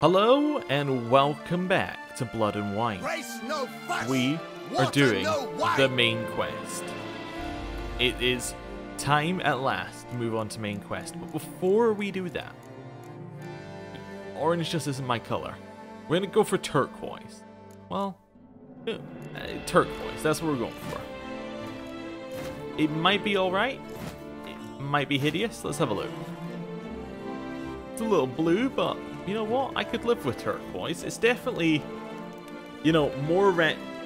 Hello and welcome back to Blood and Wine. We are doing the main quest. It is time at last to move on to main quest, but before we do that, orange just isn't my color. We're gonna go for turquoise. Well, turquoise, that's what we're going for. It might be alright, it might be hideous, let's have a look. It's a little blue, but you know what? I could live with turquoise. It's definitely, you know, more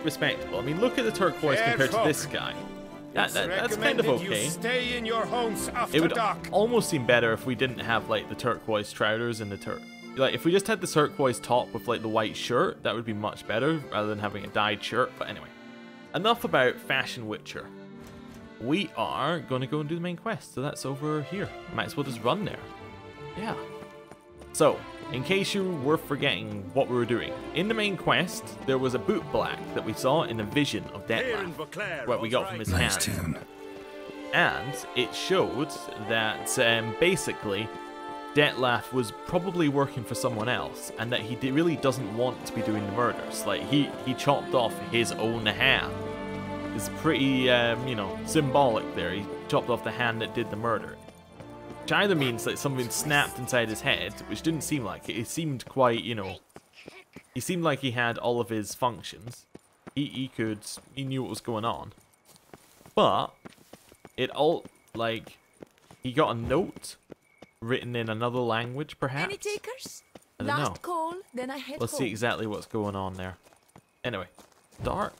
respectable. I mean, look at the turquoise compared to this guy. That's kind of okay. Stay in your homes after it would dark. almost seem better if we didn't have like the turquoise trousers and the like if we just had the turquoise top with like the white shirt, that would be much better rather than having a dyed shirt. But anyway, enough about Fashion Witcher. We are going to go and do the main quest, so that's over here. Might as well just run there. Yeah. So, in case you were forgetting what we were doing, in the main quest, there was a Bootblack that we saw in a vision of Detlef, what we got from his hand. Tune. And it showed that basically Detlef was probably working for someone else, and that he really doesn't want to be doing the murders. Like, he chopped off his own hand. It's pretty, you know, symbolic there. He chopped off the hand that did the murder. Which either means that something snapped inside his head, which didn't seem like it. It seemed quite, you know, he seemed like he had all of his functions. He knew what was going on. But it all, like, he got a note written in another language, perhaps. Any takers? I don't know. Call, then I head Let's see exactly what's going on there. Anyway, dark.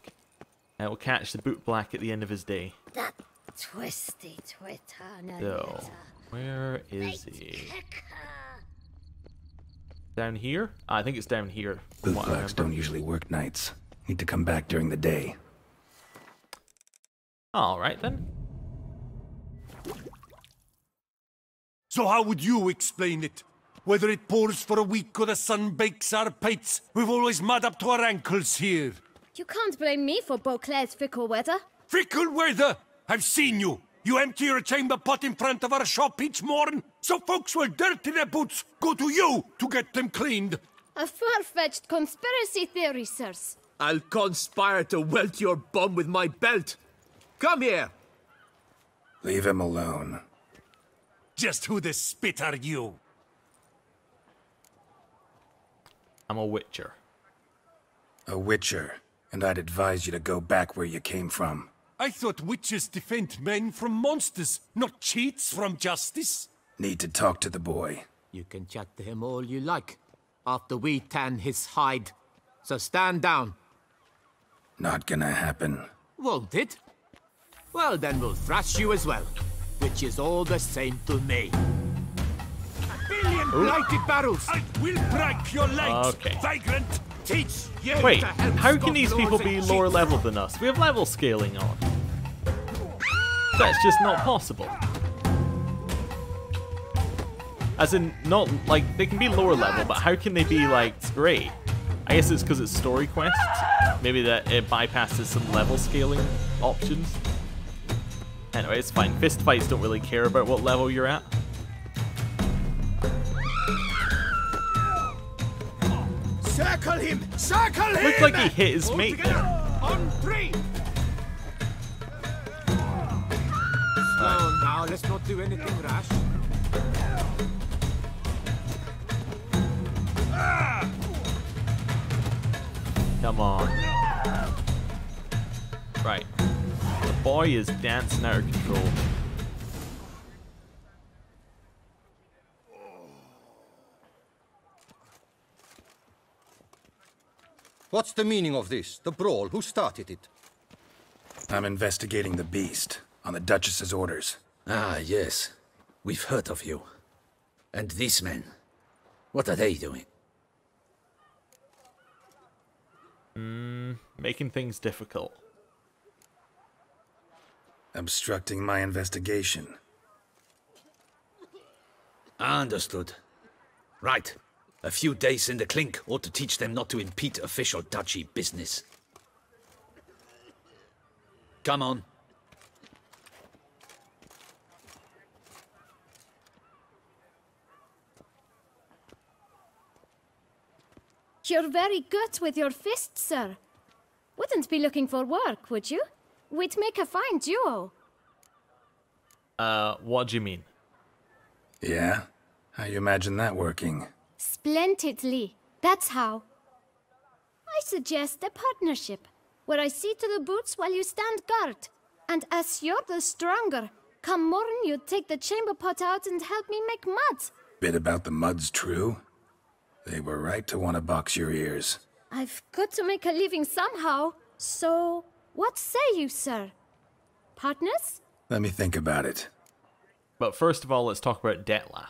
And we'll catch the Bootblack at the end of his day. That twisty Twitter. So, where is he? Down here? I think it's down here. Bootblacks don't usually work nights. Need to come back during the day. Alright then. So how would you explain it? Whether it pours for a week or the sun bakes our pates, we've always mud up to our ankles here. You can't blame me for Beauclair's fickle weather. Fickle weather! I've seen you! You empty your chamber pot in front of our shop each morn, so folks will dirty their boots, go to you to get them cleaned. A far-fetched conspiracy theory, sirs. I'll conspire to welt your bum with my belt. Come here. Leave him alone. Just who the spit are you? I'm a witcher. A witcher, and I'd advise you to go back where you came from. I thought witches defend men from monsters, not cheats from justice. Need to talk to the boy. You can chat to him all you like, after we tan his hide. So stand down. Not gonna happen. Won't it? Well, then we'll thrash you as well, which is all the same to me. A billion blighted barrels! I will break your legs, Okay. vagrant! Teach you Wait, to help how stop can these laws people and be lower cheats. level than us? We have level scaling on. That's just not possible. As in, not, like, they can be lower level, but how can they be, like, great? I guess it's because it's story quests. Maybe that it bypasses some level scaling options. Anyway, it's fine. Fist fights don't really care about what level you're at. Circle him! Circle him! Looked like he hit his All mate together. there. On three! Slow now, let's not do anything rash. Come on. Right. The boy is dancing out of control. What's the meaning of this? The brawl? Who started it? I'm investigating the beast, on the Duchess's orders. Ah, yes. We've heard of you. And these men, what are they doing? Making things difficult. Obstructing my investigation. Understood. Right. A few days in the clink ought to teach them not to impede official duchy business. Come on. You're very good with your fists, sir. Wouldn't be looking for work, would you? We'd make a fine duo. What do you mean? Yeah? How you imagine that working? Splendidly. That's how. I suggest a partnership, where I see to the boots while you stand guard. And as you're the stronger, come morn you take the chamber pot out and help me make mud. Bit about the mud's true? They were right to want to box your ears. I've got to make a living somehow, so what say you, sir? Partners? Let me think about it. But first of all, let's talk about Detlef.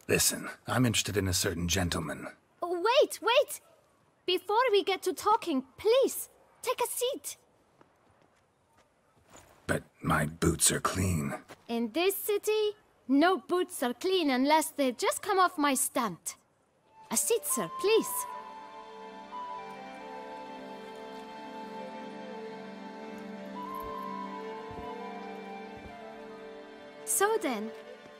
Listen, I'm interested in a certain gentleman. Oh, wait! Before we get to talking, please, take a seat. But my boots are clean. In this city, no boots are clean unless they just come off my stand. A seat, sir, please. So then,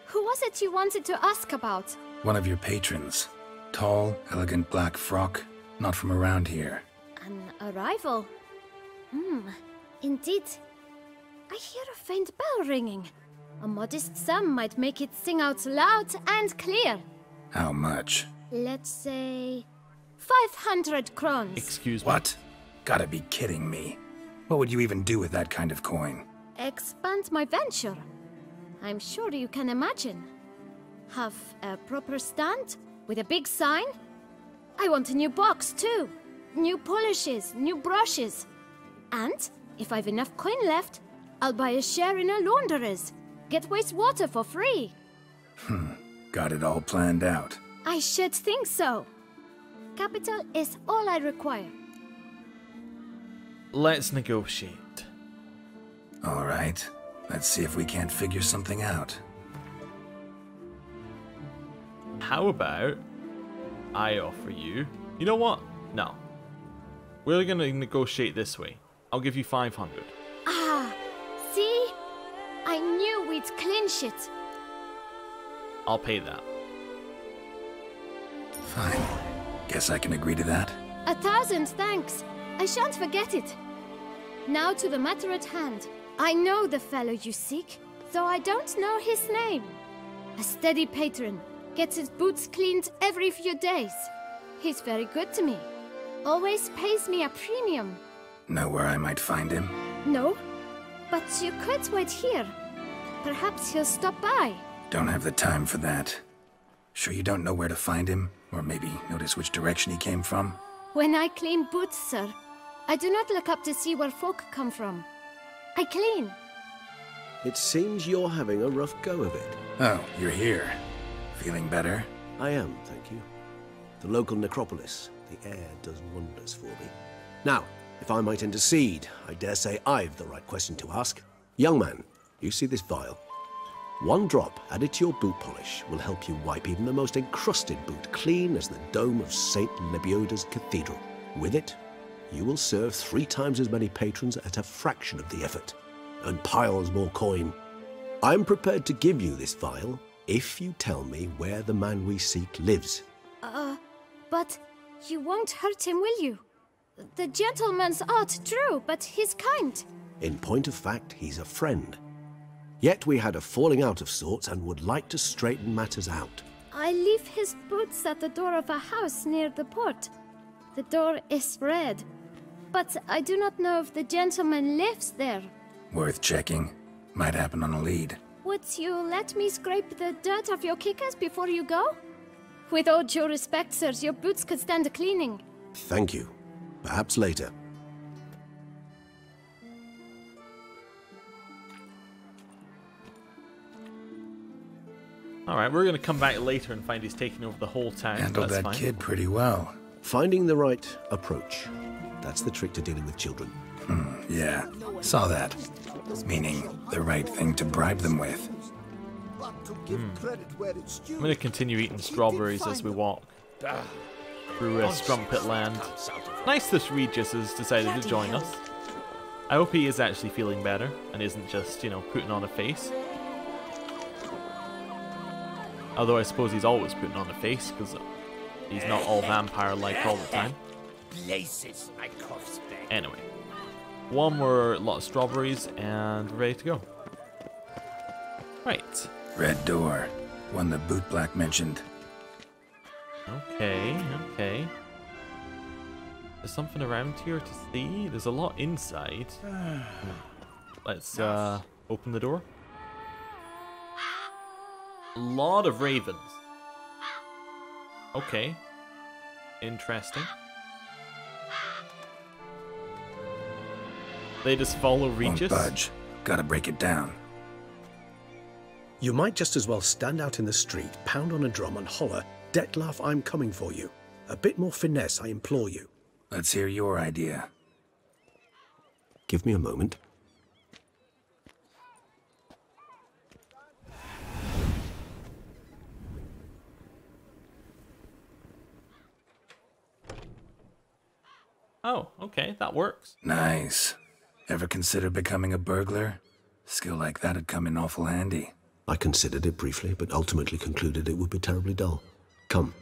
who was it you wanted to ask about? One of your patrons. Tall, elegant black frock. Not from around here. An arrival? Indeed. I hear a faint bell ringing. A modest sum might make it sing out loud and clear. How much? Let's say 500 crowns. Excuse me. What? Gotta be kidding me. What would you even do with that kind of coin? Expand my venture. I'm sure you can imagine. Have a proper stand with a big sign. I want a new box too. New polishes, new brushes. And if I've enough coin left, I'll buy a share in a launderer's. Get wastewater for free. Got it all planned out. I should think so. Capital is all I require. Let's negotiate. All right. Let's see if we can't figure something out. How about I offer you... You know what? No. We're going to negotiate this way. I'll give you 500. Ah, see? I knew we'd clinch it. I'll pay that. Fine. Guess I can agree to that. 1,000 thanks. I shan't forget it. Now to the matter at hand. I know the fellow you seek, though I don't know his name. A steady patron, gets his boots cleaned every few days. He's very good to me. Always pays me a premium. Know where I might find him? No, but you could wait here. Perhaps he'll stop by. Don't have the time for that. Sure you don't know where to find him? Or maybe notice which direction he came from? When I clean boots, sir, I do not look up to see where folk come from. I clean. It seems you're having a rough go of it. Oh, you're here. Feeling better? I am, thank you. The local necropolis, the air does wonders for me. Now, if I might intercede, I dare say I've the right question to ask. Young man, you see this vial? One drop added to your boot polish will help you wipe even the most encrusted boot clean as the dome of St. Lebioda's Cathedral. With it, you will serve 3 times as many patrons at a fraction of the effort, and piles more coin. I'm prepared to give you this vial if you tell me where the man we seek lives. But you won't hurt him, will you? The gentleman's art, true, but he's kind. In point of fact, he's a friend. Yet we had a falling out of sorts and would like to straighten matters out. I leave his boots at the door of a house near the port. The door is red, but I do not know if the gentleman lives there. Worth checking. Might happen on a lead. Would you let me scrape the dirt off your kickers before you go? With all due respect, sirs, your boots could stand a cleaning. Thank you. Perhaps later. Alright, we're going to come back later and find he's taking over the whole town. Handled That's that fine. kid pretty well. Finding the right approach. That's the trick to dealing with children. Yeah, saw that. Meaning, the right thing to bribe them with. I'm going to continue eating strawberries as we walk through Strumpet Land. Nice that Regis has decided to join us. I hope he is actually feeling better and isn't just, you know, putting on a face. Although I suppose he's always putting on a face, because He's not all vampire-like all the time. Places, my cough's back. Anyway, one more lot of strawberries and ready to go. Right. Red door. One that Bootblack mentioned. Okay, okay. There's something around here to see. There's a lot inside. Let's open the door. A lot of ravens. Okay. Interesting. They just follow Regis. Won't budge. Gotta break it down. You might just as well stand out in the street, pound on a drum and holler, "Detlef, I'm coming for you." A bit more finesse, I implore you. Let's hear your idea. Give me a moment. Oh, okay, that works. Nice. Ever consider becoming a burglar? Skill like that'd come in awful handy. I considered it briefly, but ultimately concluded it would be terribly dull. Come.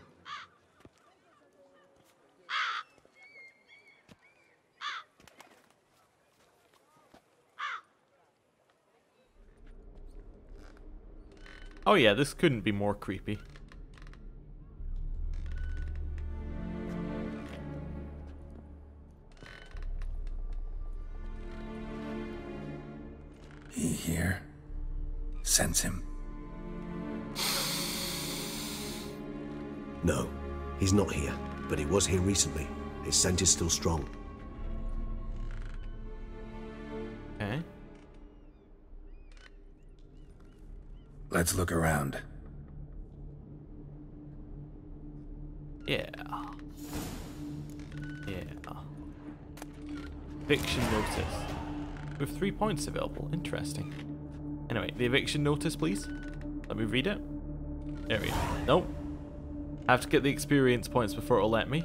Oh yeah, this couldn't be more creepy. He here? Sense him. No, he's not here, but he was here recently. His scent is still strong. Okay. Let's look around. Yeah. Yeah. Eviction notice. With 3 points available. Interesting. Anyway, the eviction notice, please. Let me read it. There we go. Nope. I have to get the experience points before it'll let me.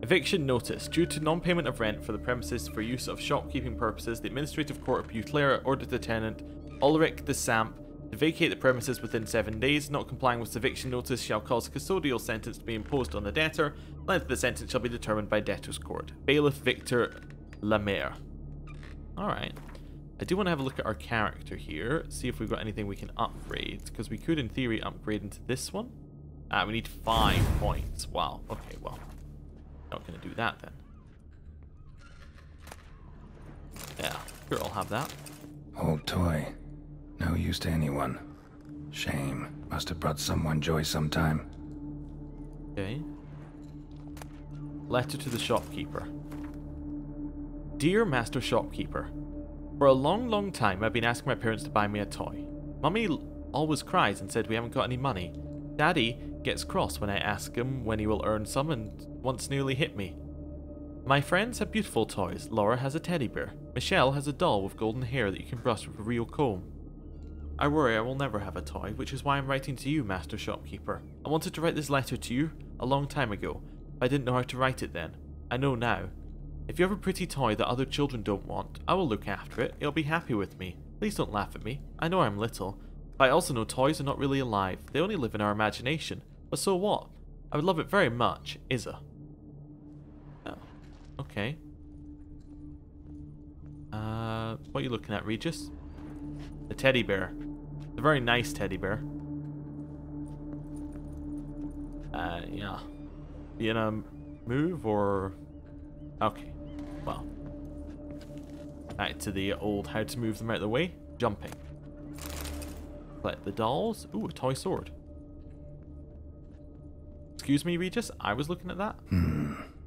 Eviction notice. Due to non-payment of rent for the premises for use of shopkeeping purposes, the Administrative Court of Butler ordered the tenant, Ulrich de Samp, to vacate the premises within 7 days. Not complying with the eviction notice shall cause a custodial sentence to be imposed on the debtor. Length of the sentence shall be determined by debtor's court. Bailiff Victor Lemaire. Alright. I do want to have a look at our character here, see if we've got anything we can upgrade, because we could in theory upgrade into this one. We need 5 points. Wow. Okay, well. Not going to do that then. Yeah, sure, I'll have that. Old toy. No use to anyone. Shame. Must have brought someone joy sometime. Okay. Letter to the shopkeeper. Dear Master Shopkeeper, for a long time I've been asking my parents to buy me a toy. Mummy always cries and said we haven't got any money. Daddy gets cross when I ask him when he will earn some and once nearly hit me. My friends have beautiful toys. Laura has a teddy bear. Michelle has a doll with golden hair that you can brush with a real comb. I worry I will never have a toy, which is why I'm writing to you, Master Shopkeeper. I wanted to write this letter to you a long time ago, but I didn't know how to write it then. I know now. If you have a pretty toy that other children don't want, I will look after it. It'll be happy with me. Please don't laugh at me. I know I'm little, but I also know toys are not really alive. They only live in our imagination. But so what? I would love it very much, Isa. Oh, okay. What are you looking at, Regis? The teddy bear. It's a very nice teddy bear. Yeah. You gonna move or... Okay, well. Back to the old how to move them out of the way. Jumping. Collect the dolls. Ooh, a toy sword. Excuse me, Regis, I was looking at that.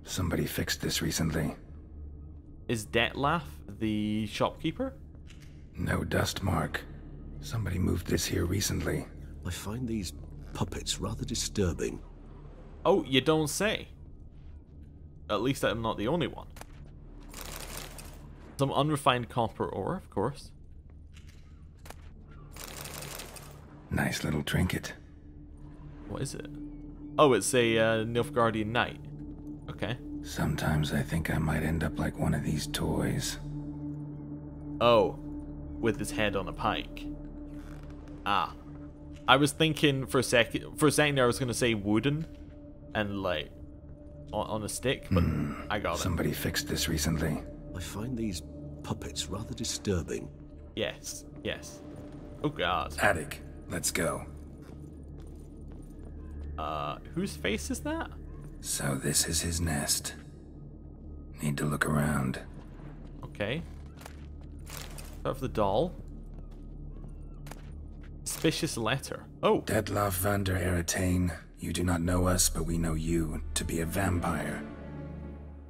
Somebody fixed this recently. Is Detlef the shopkeeper? No dust mark. Somebody moved this here recently. I find these puppets rather disturbing. Oh, you don't say. At least I'm not the only one. Some unrefined copper ore, of course. Nice little trinket. What is it? Oh, it's a Nilfgaardian knight. Okay. Sometimes I think I might end up like one of these toys. Oh, with his head on a pike. Ah. I was thinking for a second there I was going to say wooden. and like on a stick, but I got it. Somebody fixed this recently. I find these puppets rather disturbing. Yes, yes. Oh god. Attic, let's go. Whose face is that? So this is his nest. Need to look around. Okay. Start with the doll. Suspicious letter. Oh. Detlaff van der Eretain, you do not know us, but we know you to be a vampire.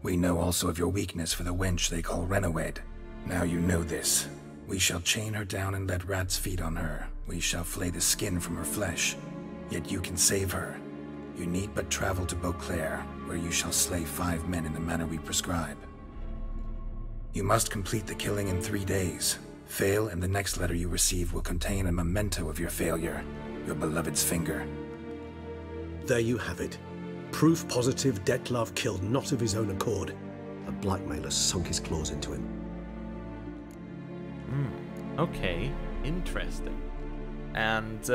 We know also of your weakness for the wench they call Renawed. Now you know this. We shall chain her down and let rats feed on her. We shall flay the skin from her flesh. Yet you can save her. You need but travel to Beauclair, where you shall slay 5 men in the manner we prescribe. You must complete the killing in 3 days. Fail, and the next letter you receive will contain a memento of your failure, your beloved's finger. There you have it. Proof positive Detlaff killed not of his own accord. A blackmailer sunk his claws into him. Okay, interesting. And,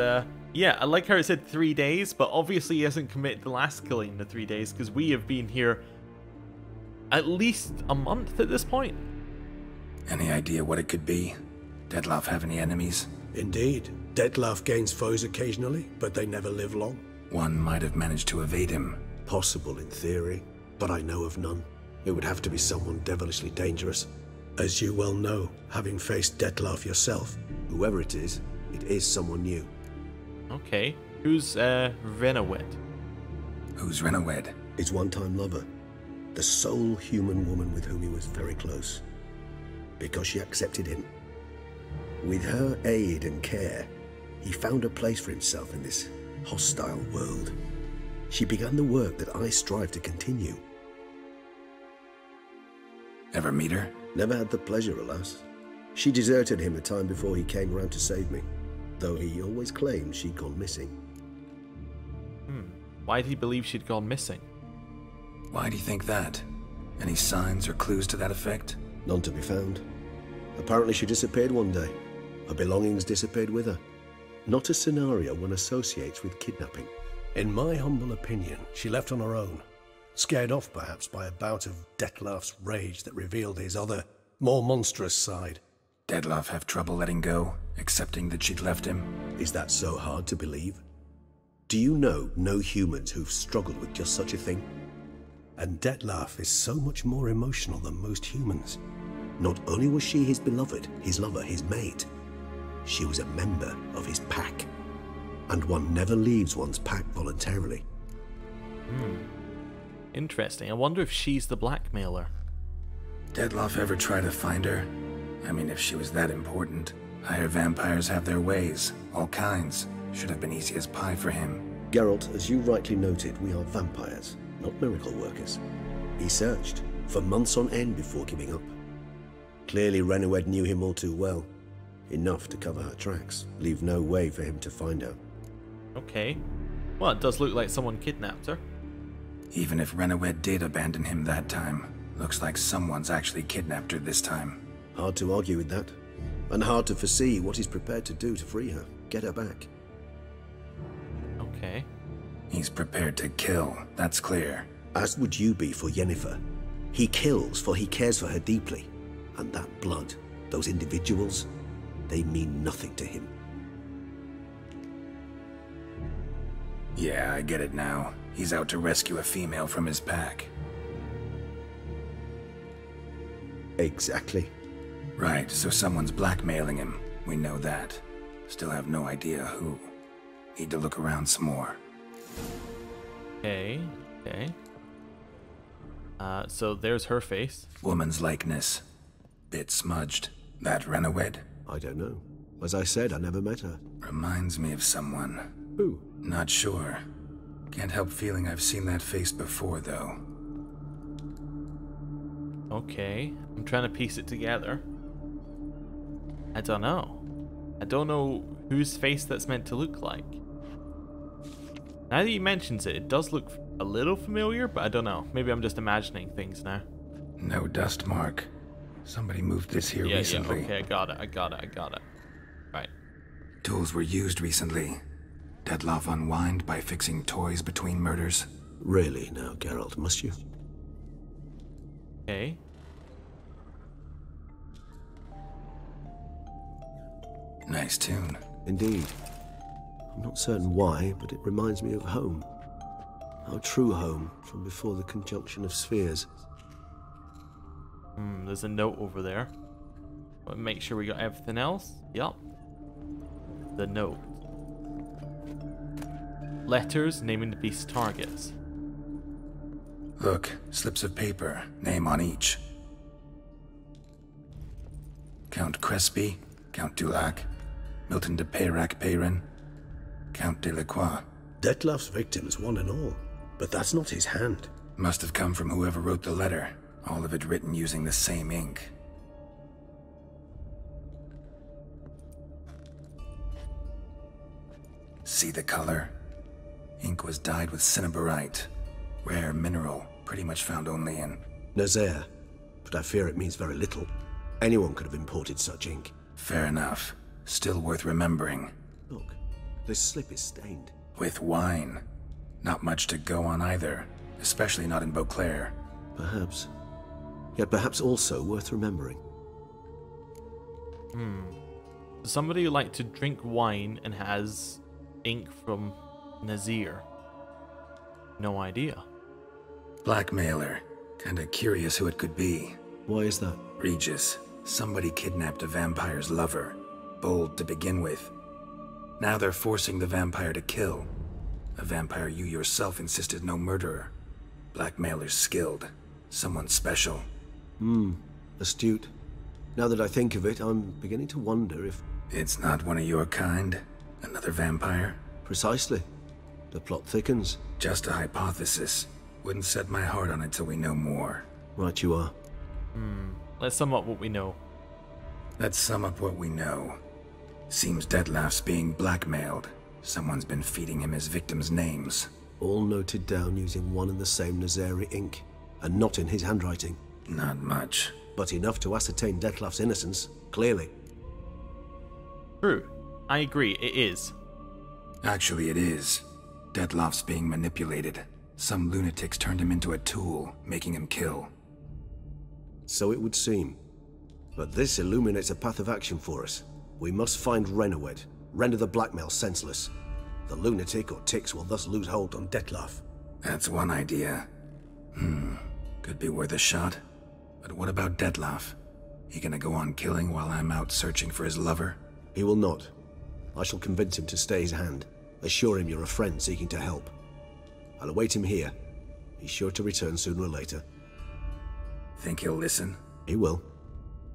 yeah, I like how it said 3 days, but obviously he hasn't committed the last killing in the 3 days, because we have been here at least a month at this point. Any idea what it could be? Detlaff have any enemies? Indeed. Detlaff gains foes occasionally, but they never live long. One might have managed to evade him. Possible in theory, but I know of none. It would have to be someone devilishly dangerous. As you well know, having faced Detlaff yourself, whoever it is someone new. Okay, who's, Renawed? Who's Renawed? His one-time lover. The sole human woman with whom he was very close. Because she accepted him. With her aid and care, he found a place for himself in this hostile world. She began the work that I strive to continue. Ever meet her? Never had the pleasure, alas. She deserted him a time before he came round to save me, though he always claimed she'd gone missing. Why did he believe she'd gone missing? Why do you think that? Any signs or clues to that effect? None to be found. Apparently she disappeared one day. Her belongings disappeared with her. Not a scenario one associates with kidnapping. In my humble opinion, she left on her own. Scared off, perhaps, by a bout of Detlaff's rage that revealed his other, more monstrous side. Detlaff have trouble letting go, accepting that she'd left him? Is that so hard to believe? Do you know no humans who've struggled with just such a thing? And Detlaff is so much more emotional than most humans. Not only was she his beloved, his lover, his mate, she was a member of his pack. And one never leaves one's pack voluntarily. Interesting. I wonder if she's the blackmailer. Detlaff ever try to find her? I mean, if she was that important. Higher vampires have their ways, all kinds. Should have been easy as pie for him. Geralt, as you rightly noted, we are vampires, not miracle workers. He searched for months on end before giving up. Clearly Renawed knew him all too well. Enough to cover her tracks, leave no way for him to find her. Okay. Well, it does look like someone kidnapped her. Even if Renawed did abandon him that time, looks like someone's actually kidnapped her this time. Hard to argue with that. And hard to foresee what he's prepared to do to free her, get her back. Okay. He's prepared to kill, that's clear. As would you be for Yennefer. He kills for he cares for her deeply. And that blood, those individuals, they mean nothing to him. Yeah, I get it now. He's out to rescue a female from his pack. Exactly. Right, so someone's blackmailing him. We know that. Still have no idea who. Need to look around some more. Okay. So there's her face. Woman's likeness. Bit smudged. That Renawed? I don't know. As I said, I never met her. Reminds me of someone. Who? Not sure. Can't help feeling I've seen that face before, though. Okay. I'm trying to piece it together. I don't know. I don't know whose face that's meant to look like. Now that he mentions it, it does look a little familiar, but I don't know. Maybe I'm just imagining things now. No dust mark. Somebody moved this here recently. Yeah, okay, I got it. Right. Tools were used recently. Detlaff unwind by fixing toys between murders. Really now, Geralt, must you? Okay. Nice tune. Indeed. I'm not certain why, but it reminds me of home. Our true home from before the conjunction of spheres. There's a note over there. But make sure we got everything else. Yup. The note. Letters naming the beast's targets. Look, slips of paper, name on each. Count Crespi, Count Dulac, Milton de Peyrac-Peyrin, Count Delacroix. Detlef's victims, one and all. But that's not his hand. Must have come from whoever wrote the letter. All of it written using the same ink. See the color? Ink was dyed with cinnabarite. Rare mineral, pretty much found only in Nazaire. But I fear it means very little. Anyone could have imported such ink. Fair enough. Still worth remembering. Look, this slip is stained. With wine. Not much to go on either. Especially not in Beauclair. Perhaps. Yet perhaps also worth remembering. Somebody who liked to drink wine and has ink from Nazir. No idea. Blackmailer. Kinda curious who it could be. Why is that? Regis. Somebody kidnapped a vampire's lover. Bold to begin with. Now they're forcing the vampire to kill. A vampire you yourself insisted no murderer. Blackmailer's skilled. Someone special. Astute. Now that I think of it, I'm beginning to wonder if... It's not one of your kind? Another vampire? Precisely. The plot thickens. Just a hypothesis. Wouldn't set my heart on it till we know more. Right you are. Let's sum up what we know. Let's sum up what we know. Seems Detlef's being blackmailed. Someone's been feeding him his victims' names. All noted down using one and the same Nazari ink. And not in his handwriting. Not much. But enough to ascertain Detlef's innocence, clearly. True. I agree, it is. Actually, it is. Detlef's being manipulated. Some lunatics turned him into a tool, making him kill. So it would seem. But this illuminates a path of action for us. We must find Renowed, render the blackmail senseless. The lunatic or ticks will thus lose hold on Detlef. That's one idea. Could be worth a shot. But what about Detlef? He gonna go on killing while I'm out searching for his lover? He will not. I shall convince him to stay his hand. Assure him you're a friend seeking to help. I'll await him here. He's sure to return sooner or later. Think he'll listen? He will.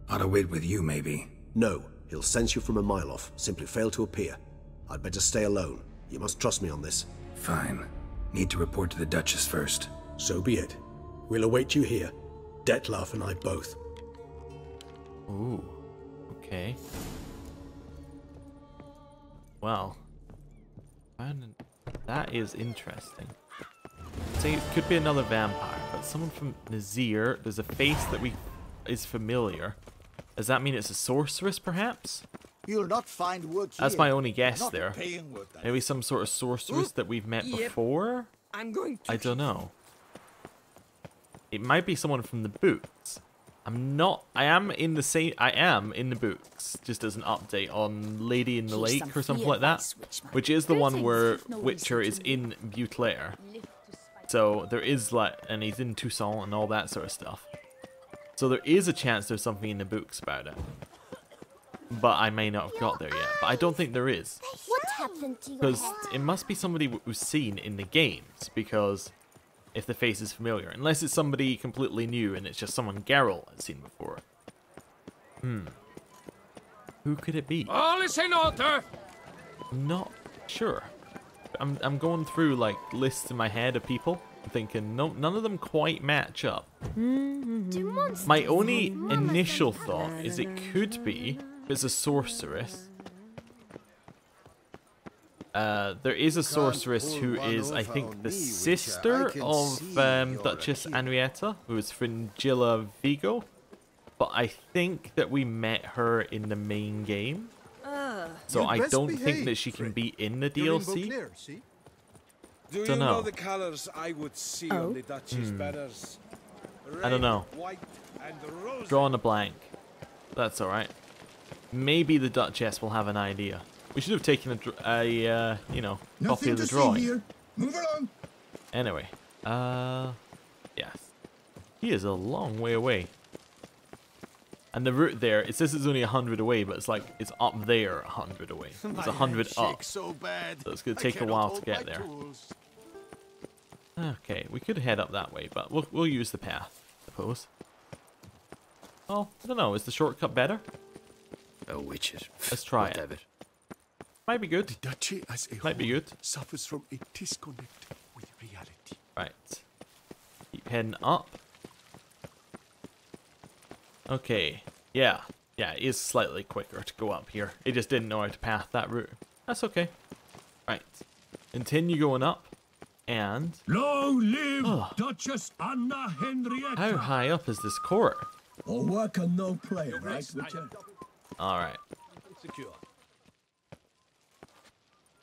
Ought to wait with you, maybe. No, he'll sense you from a mile off. Simply fail to appear. I'd better stay alone. You must trust me on this. Fine. Need to report to the Duchess first. So be it. We'll await you here. Detlef and I both. Ooh. Okay. Well. That is interesting. So it could be another vampire, but someone from Nazir. There's a face that is familiar. Does that mean it's a sorceress, perhaps? You'll not find work here. That's my only guess Not there. paying work, that Maybe is. some sort of sorceress that we've met before? I'm going to... I don't know. It might be someone from the books. I'm not... I am in the books, just as an update on Lady in the Lake or something like that. Which is the one where Witcher is in Beauclair. So there is like... And he's in Toussaint and all that sort of stuff. So there is a chance there's something in the books about it. But I may not have got there yet. But I don't think there is. What happened to your Because hair? it must be somebody we've seen in the games. Because if the face is familiar. Unless it's somebody completely new and it's just someone Geralt has seen before. Who could it be? All is in order! I'm not sure. I'm going through like lists in my head of people. I'm thinking, no, none of them quite match up. Do monsters My only have initial thought is it could be, if it's a sorceress. There is a sorceress who is, I think, the sister of Duchess Henrietta, who is Fringilla Vigo. But I think that we met her in the main game. So I don't think that she can be in the DLC. Do you know the colors I would see on the Duchy's banners? I don't know. Red, white, and rose. Drawing a blank. That's alright. Maybe the Duchess will have an idea. We should have taken a you know, copy of the drawing. Here. Move along. Anyway, yes. He is a long way away. And the route there, it says it's only 100 away, but it's like, it's up there 100 away. It's 100 up. So bad. So it's going to take a while to get there. Okay, we could head up that way, but we'll use the path, I suppose. Oh, I don't know, is the shortcut better? Oh, witches. Let's try Whatever. it. Might be good. Duchy as a Might be good. suffers from a disconnect with reality. Right. Keep heading up. Okay. Yeah. Yeah, it is slightly quicker to go up here. It just didn't know how to path that route. That's okay. Right. Continue going up. And... Long live Duchess Anna Henrietta! how high up is this court? All work and no play, right, Witcher? Alright. Secure.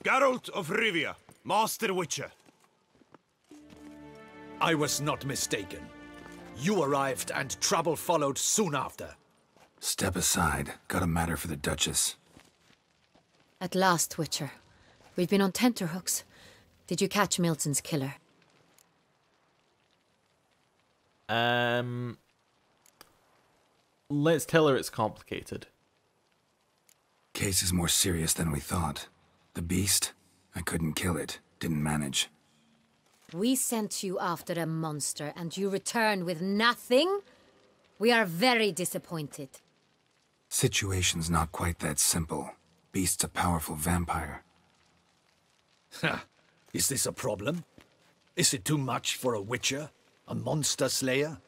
Geralt of Rivia, Master Witcher. I was not mistaken. You arrived and trouble followed soon after. Step aside. Got a matter for the Duchess. At last, Witcher. We've been on tenterhooks. Did you catch Milton's killer? Let's tell her it's complicated. Case is more serious than we thought. The beast? I couldn't kill it. Didn't manage. We sent you after a monster and you return with nothing? We are very disappointed. Situation's not quite that simple. Beast's a powerful vampire. Ha! Is this a problem? Is it too much for a witcher? A monster slayer?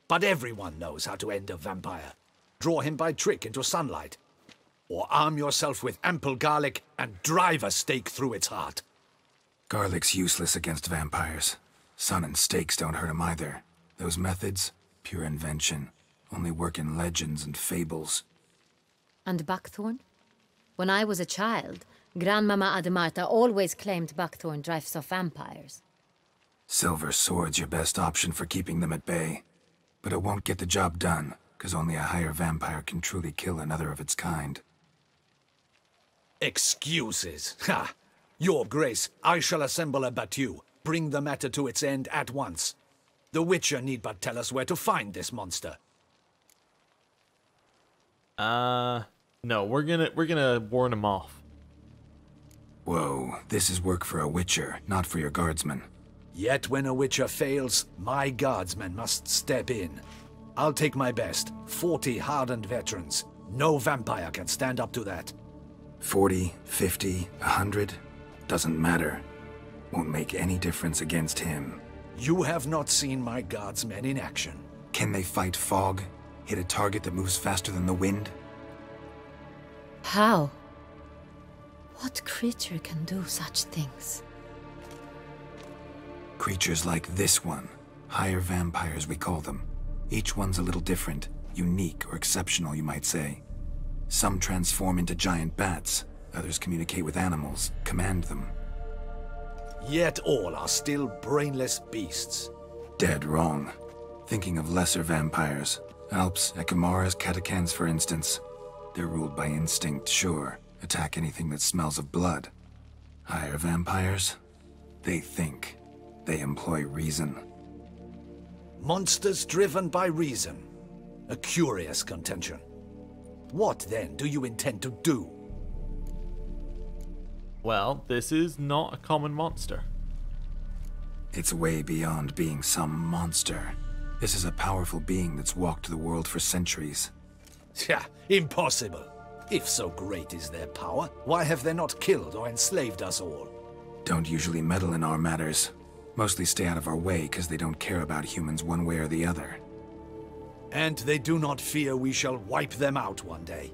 But everyone knows how to end a vampire. Draw him by trick into sunlight. Or arm yourself with ample garlic and drive a stake through its heart. Garlic's useless against vampires. Sun and stakes don't hurt him either. Those methods, pure invention. Only work in legends and fables. And buckthorn? When I was a child, Grandmama Ademarta always claimed buckthorn drives off vampires. Silver sword's your best option for keeping them at bay. But it won't get the job done, because only a higher vampire can truly kill another of its kind. Excuses. Ha! Your Grace, I shall assemble a battue. Bring the matter to its end at once. The Witcher need but tell us where to find this monster. No, we're gonna warn him off. Whoa, this is work for a Witcher, not for your guardsmen. Yet when a Witcher fails, my guardsmen must step in. I'll take my best, 40 hardened veterans. No vampire can stand up to that. 40, 50, 100? Doesn't matter. Won't make any difference against him. You have not seen my guardsmen in action. Can they fight fog? Hit a target that moves faster than the wind? How? What creature can do such things? Creatures like this one. Higher vampires, we call them. Each one's a little different. Unique or exceptional, you might say. Some transform into giant bats. Others communicate with animals, command them. Yet all are still brainless beasts. Dead wrong. Thinking of lesser vampires. Alps, Echimaras, Catacans, for instance. They're ruled by instinct, sure. Attack anything that smells of blood. Higher vampires? They think. They employ reason. Monsters driven by reason. A curious contention. What, then, do you intend to do? Well, this is not a common monster. It's way beyond being some monster. This is a powerful being that's walked the world for centuries. Yeah, impossible. If so great is their power, why have they not killed or enslaved us all? Don't usually meddle in our matters. Mostly stay out of our way because they don't care about humans one way or the other. And they do not fear we shall wipe them out one day.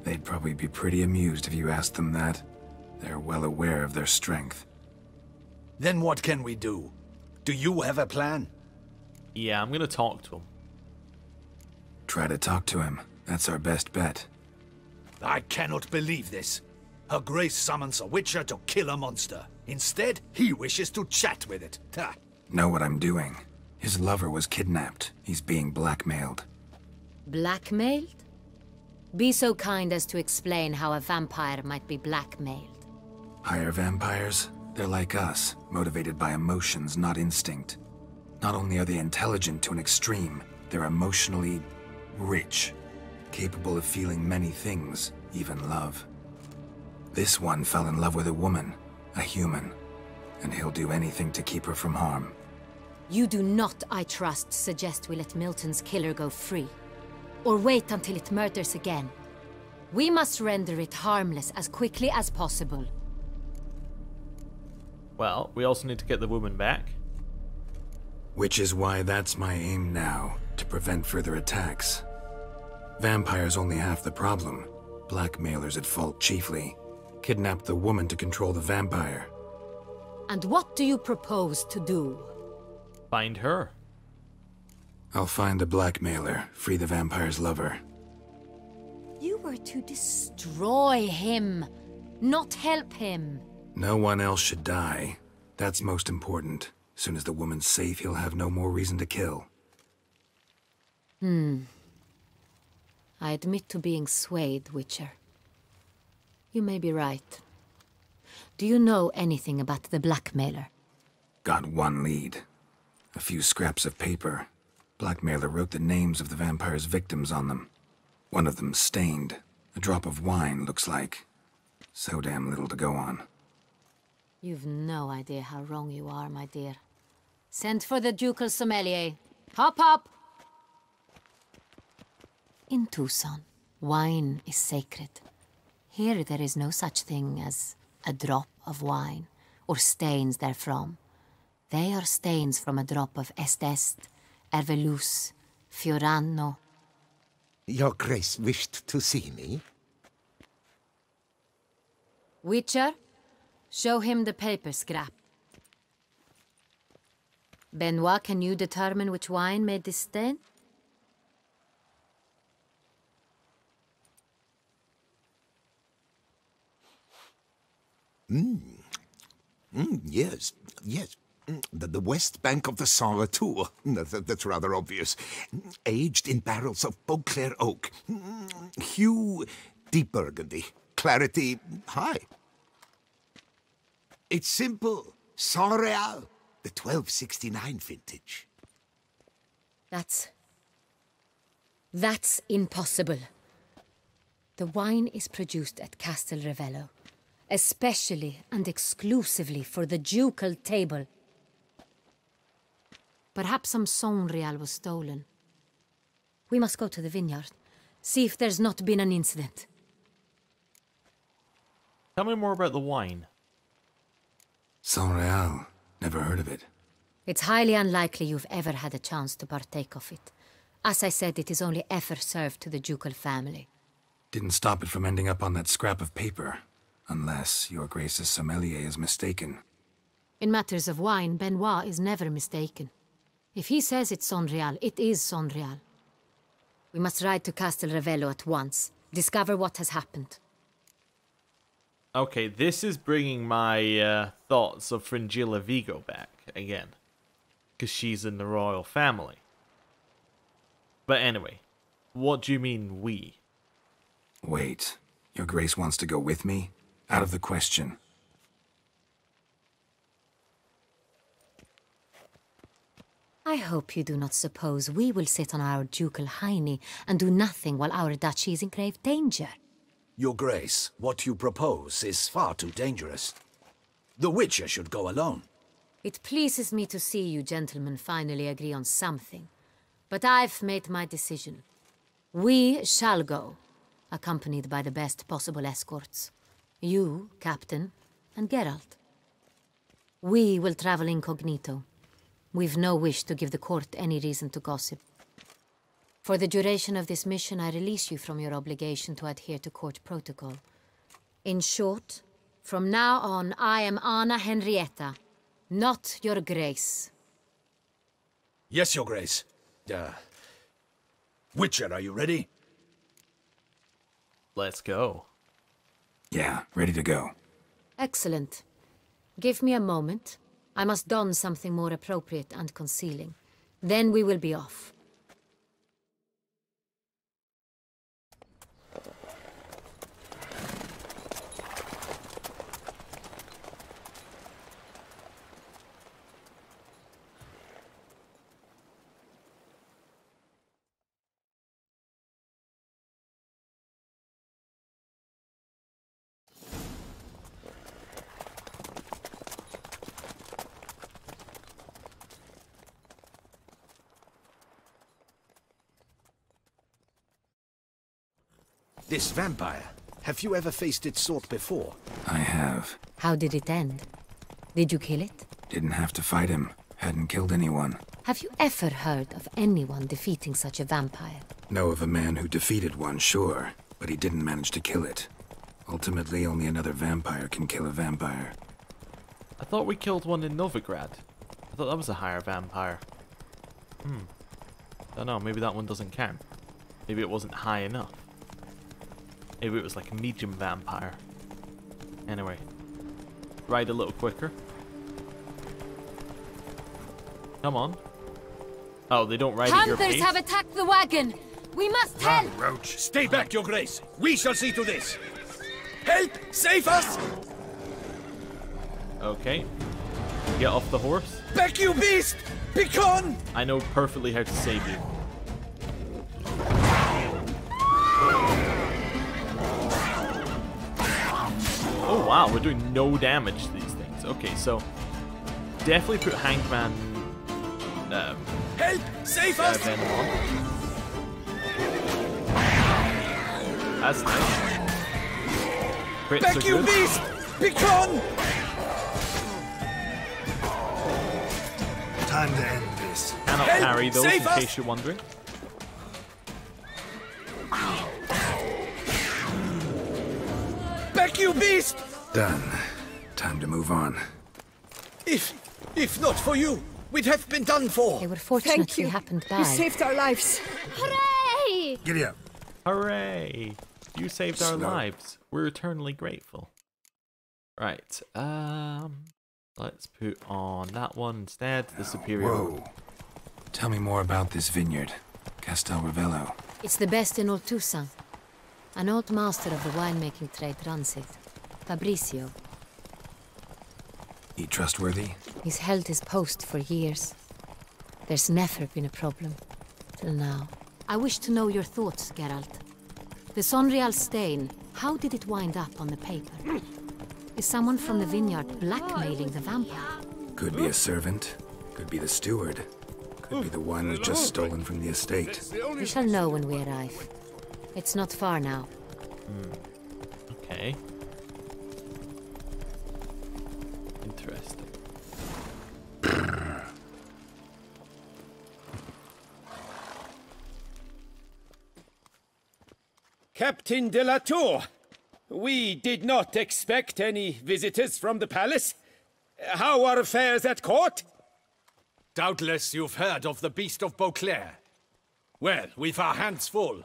They'd probably be pretty amused if you asked them that. They're well aware of their strength. Then what can we do? Do you have a plan? Yeah, I'm gonna talk to him. Try to talk to him. That's our best bet. I cannot believe this. Her Grace summons a witcher to kill a monster. Instead, he wishes to chat with it. Ha! Know what I'm doing. His lover was kidnapped. He's being blackmailed. Blackmailed? Be so kind as to explain how a vampire might be blackmailed. Higher vampires? They're like us, motivated by emotions, not instinct. Not only are they intelligent to an extreme, they're emotionally rich, capable of feeling many things, even love. This one fell in love with a woman, a human, and he'll do anything to keep her from harm. You do not, I trust, suggest we let Milton's killer go free. Or wait until it murders again. We must render it harmless as quickly as possible. Well, we also need to get the woman back. Which is why that's my aim now, to prevent further attacks. Vampires only half the problem. Blackmailers at fault chiefly. Kidnap the woman to control the vampire. And what do you propose to do? Find her. I'll find the blackmailer, free the vampire's lover. You were to destroy him, not help him. No one else should die. That's most important. Soon as the woman's safe, he'll have no more reason to kill. I admit to being swayed, Witcher. You may be right. Do you know anything about the blackmailer? Got one lead. A few scraps of paper. Blackmailer wrote the names of the vampire's victims on them. One of them stained. A drop of wine, looks like. So damn little to go on. You've no idea how wrong you are, my dear. Send for the ducal sommelier. Hop, hop! In Tucson, wine is sacred. Here there is no such thing as a drop of wine, or stains therefrom. They are stains from a drop of Est, Ervelus, Fiorano. Your Grace wished to see me? Witcher, show him the paper scrap. Benoit, can you determine which wine made this stain? Yes, yes. The west bank of the Saint Retour. That's rather obvious. Aged in barrels of Beauclair oak. Hue, deep burgundy. Clarity, high. It's simple. Saint Real, the 1269 vintage. That's impossible. The wine is produced at Castel Ravello, especially and exclusively for the ducal table. Perhaps some Saint Real was stolen. We must go to the vineyard, see if there's not been an incident. Tell me more about the wine. Saint Real. Never heard of it. It's highly unlikely you've ever had a chance to partake of it. As I said, it is only ever served to the ducal family. Didn't stop it from ending up on that scrap of paper. Unless your Grace's sommelier is mistaken. In matters of wine, Benoit is never mistaken. If he says it's Saint Real, it is Saint Real. We must ride to Castel Ravello at once. Discover what has happened. Okay, this is bringing my thoughts of Fringilla Vigo back again. Because she's in the royal family. But anyway, what do you mean, we? Wait, your Grace wants to go with me? Out of the question. I hope you do not suppose we will sit on our ducal hiney and do nothing while our duchy is in grave danger. Your Grace, what you propose is far too dangerous. The Witcher should go alone. It pleases me to see you gentlemen finally agree on something. But I've made my decision. We shall go, accompanied by the best possible escorts. You, Captain, and Geralt. We will travel incognito. We've no wish to give the court any reason to gossip. For the duration of this mission, I release you from your obligation to adhere to court protocol. In short, from now on, I am Anna Henrietta, not your Grace. Yes, Your Grace. Witcher, are you ready? Let's go. Yeah, ready to go. Excellent. Give me a moment. I must don something more appropriate and concealing. Then we will be off. This vampire, have you ever faced its sort before? I have. How did it end? Did you kill it? Didn't have to fight him. Hadn't killed anyone. Have you ever heard of anyone defeating such a vampire? Know of a man who defeated one, sure, but he didn't manage to kill it. Ultimately, only another vampire can kill a vampire. I thought we killed one in Novigrad. I thought that was a higher vampire. Don't know, maybe that one doesn't count. Maybe it wasn't high enough. Maybe it was like a medium vampire. Anyway, ride a little quicker. Come on. Oh, they don't ride at your pace? Hunters have attacked the wagon! We must help! Roach. Stay back, Your Grace. We shall see to this. Help! Save us! Okay. Get off the horse. Back, you beast! Begone! I know perfectly how to save you. Oh wow, we're doing no damage to these things. Okay, so definitely put Hangman Help! Save us! Venom on. That's nice. Crits Back, are you good. beast! Begone! Time to end this. Cannot Help! carry those, Save in us! case you're wondering. Back, you beast! Done. Time to move on. If not for you, we'd have been done for. They were fortunate Thank you. we happened by. You saved our lives. Hooray! Giddy up. Hooray! You saved our Slow. lives. We're eternally grateful. Right, let's put on that one instead, the superior. Whoa. Tell me more about this vineyard. Castel Ravello. It's the best in all Toussaint. An old master of the winemaking trade runs it. Fabricio. He trustworthy? He's held his post for years. There's never been a problem. Till now. I wish to know your thoughts, Geralt. The Sonreal stain, how did it wind up on the paper? Is someone from the vineyard blackmailing the vampire? Could be a servant. Could be the steward. Could be the one who's just stolen from the estate. We shall know when we arrive. It's not far now. Okay. Interesting. Captain de la Tour, we did not expect any visitors from the palace. How are affairs at court? Doubtless you've heard of the Beast of Beauclair. Well, we've our hands full.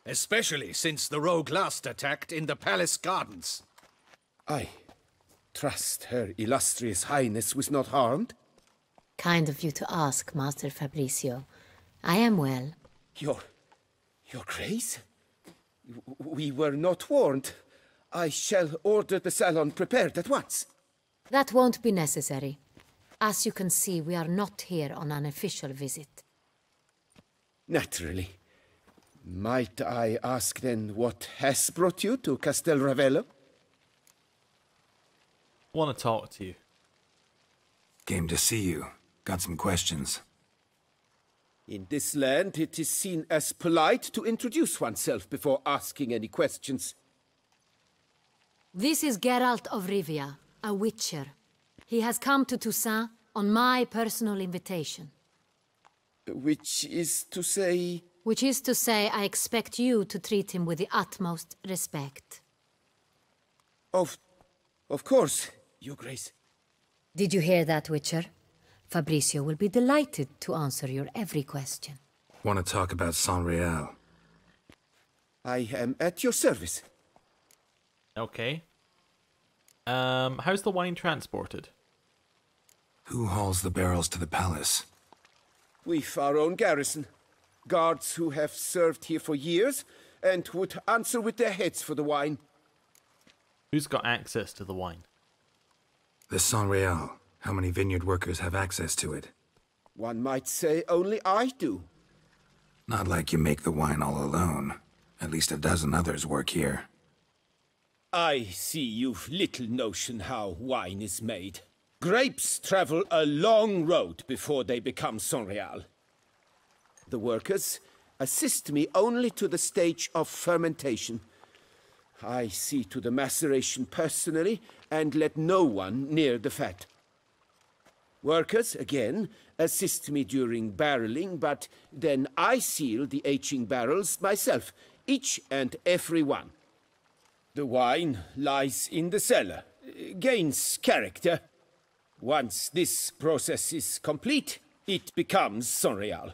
Especially since the rogue last attacked in the palace gardens. I trust Her Illustrious Highness was not harmed. Kind of you to ask, Master Fabricio. I am well. Your Grace? We were not warned. I shall order the salon prepared at once. That won't be necessary. As you can see, we are not here on an official visit. Naturally. Might I ask then what has brought you to Castel Ravello? Want to talk to you. Came to see you. Got some questions. In this land, it is seen as polite to introduce oneself before asking any questions. This is Geralt of Rivia, a witcher. He has come to Toussaint on my personal invitation. Which is to say... Which is to say, I expect you to treat him with the utmost respect. Of course, Your Grace. Did you hear that, Witcher? Fabricio will be delighted to answer your every question. Want to talk about Sonreal? I am at your service. Okay. How's the wine transported? Who hauls the barrels to the palace? We've our own garrison. Guards who have served here for years and would answer with their heads for the wine. Who's got access to the wine? The San Real. How many vineyard workers have access to it? One might say only I do. Not like you make the wine all alone. At least a dozen others work here. I see you've little notion how wine is made. Grapes travel a long road before they become Sonreal. The workers assist me only to the stage of fermentation. I see to the maceration personally and let no one near the fat. Workers, again, assist me during barreling, but then I seal the aging barrels myself, each and every one. The wine lies in the cellar, gains character. Once this process is complete, it becomes Sonreal.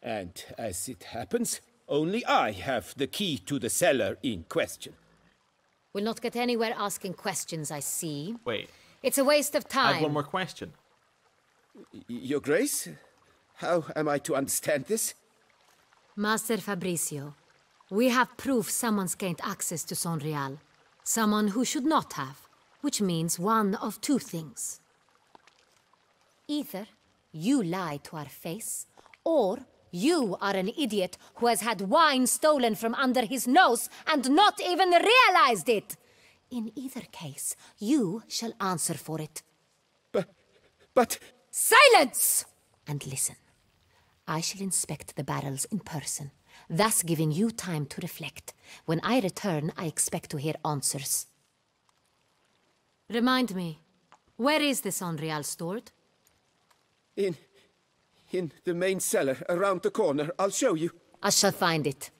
And as it happens, only I have the key to the cellar in question. We'll not get anywhere asking questions, I see. Wait. It's a waste of time. I have one more question. Your Grace? How am I to understand this? Master Fabricio, we have proof someone's gained access to Sonreal. Someone who should not have, which means one of two things. Either you lie to our face, or you are an idiot who has had wine stolen from under his nose and not even realized it. In either case, you shall answer for it. But... Silence! And listen. I shall inspect the barrels in person, thus giving you time to reflect. When I return, I expect to hear answers. Remind me, where is the Sonreal stored? In the main cellar, around the corner. I'll show you. I shall find it.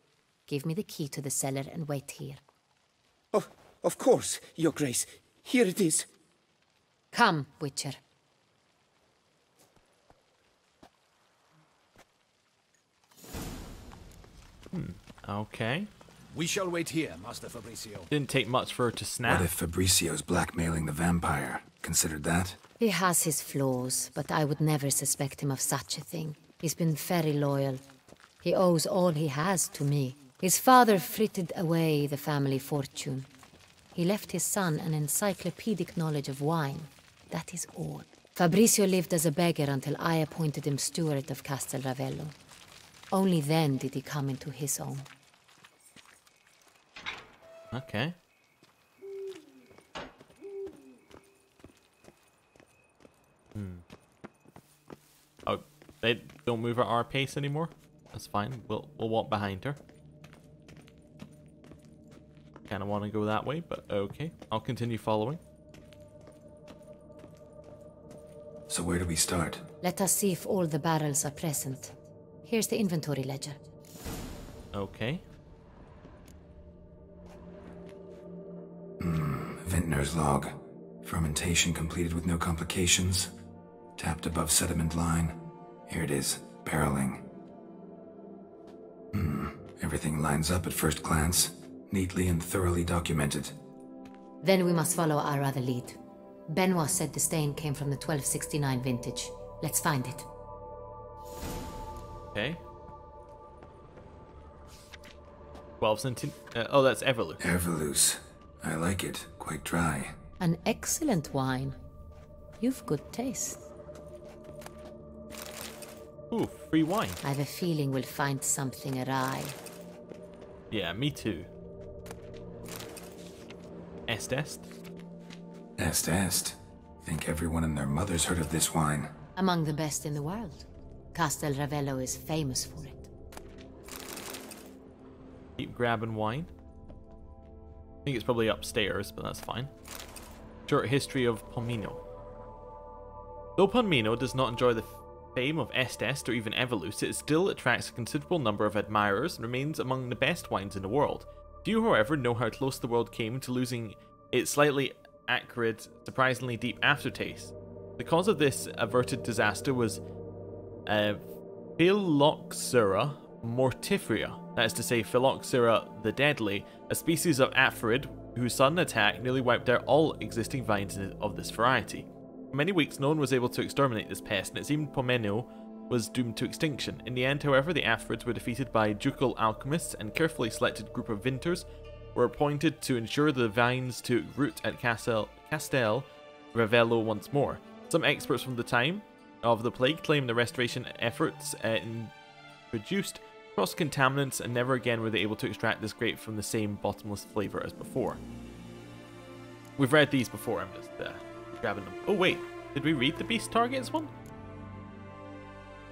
Give me the key to the cellar and wait here. Oh, of course, Your Grace. Here it is. Come, Witcher. Okay. We shall wait here, Master Fabricio. Didn't take much for her to snap. What if Fabricio's blackmailing the vampire? Considered that? He has his flaws, but I would never suspect him of such a thing. He's been very loyal. He owes all he has to me. His father frittered away the family fortune. He left his son an encyclopedic knowledge of wine. That is all. Fabricio lived as a beggar until I appointed him steward of Castel Ravello. Only then did he come into his own. Okay. Oh, they don't move at our pace anymore? That's fine. We'll walk behind her. Kind of want to go that way, but okay. I'll continue following. So where do we start? Let us see if all the barrels are present. Here's the inventory ledger. Okay. Vintner's log. Fermentation completed with no complications. Tapped above sediment line. Here it is. Barreling. Everything lines up at first glance. Neatly and thoroughly documented. Then we must follow our other lead. Benoit said the stain came from the 1269 vintage. Let's find it. Okay. 12 oh, that's Everloose. Everloose. I like it. Quite dry. An excellent wine. You've good taste. Ooh, free wine. I have a feeling we'll find something awry. Yeah, me too. Est. Est. Think everyone and their mother's heard of this wine. Among the best in the world. Castel Ravello is famous for it. Keep grabbing wine. I think it's probably upstairs, but that's fine. Short history of Palmino. Though Palmino does not enjoy the fame of Est or even Evolus, it still attracts a considerable number of admirers and remains among the best wines in the world. Few, however, know how close the world came to losing its slightly acrid, surprisingly deep aftertaste. The cause of this averted disaster was Phylloxera mortifera, that is to say Phylloxera the deadly, a species of aphorid whose sudden attack nearly wiped out all existing vines of this variety. For many weeks, no one was able to exterminate this pest, and it seemed Pomelo was doomed to extinction. In the end, however, the Afrids were defeated by ducal alchemists, and a carefully selected group of vintners were appointed to ensure the vines took root at Castel Ravello once more. Some experts from the time of the plague claim the restoration efforts produced cross-contaminants, and never again were they able to extract this grape from the same bottomless flavour as before. We've read these before, I'm just grabbing them. Oh wait, did we read the Beast Targets one?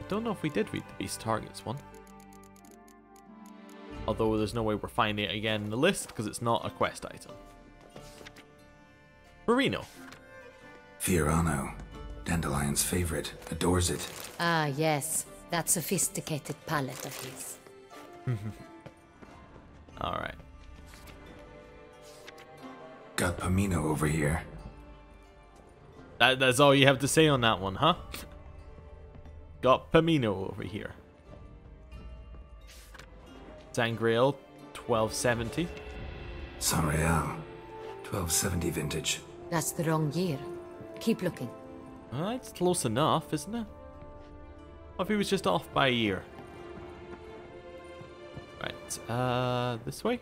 I don't know if we did read the Beast Targets one. Although there's no way we're finding it again in the list because it's not a quest item. Marino. Fiorano, Dandelion's favorite, adores it. Ah, yes. That sophisticated palate of his. Alright. Got Pomino over here. That's all you have to say on that one, huh? Got Pomino over here. Sangreal, 1270. Sanreal, 1270 vintage. That's the wrong year. Keep looking. It's close enough, isn't it? What if he was just off by a year? Right, this way?